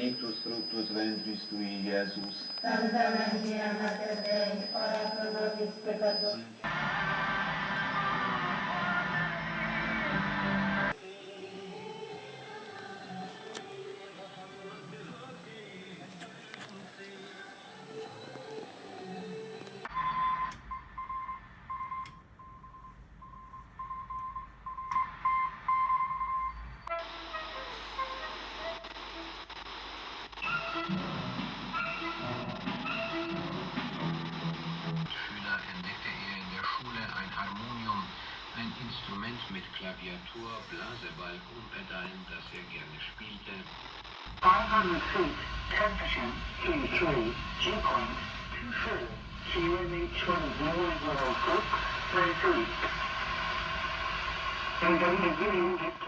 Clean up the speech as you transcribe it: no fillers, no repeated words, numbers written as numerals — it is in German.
benedictus fructus ventris tui, Iesus. Santa Maria, Mater Dei, ora pro nobis peccatoribus. Schüler entdeckte er in der Schule ein Harmonium, ein Instrument mit Klaviatur, Blaseball und Pedalen, das er gerne spielte. 500 feet, 10% Q3, G.24, QNH 1006, 33. Und dann beginnen gibt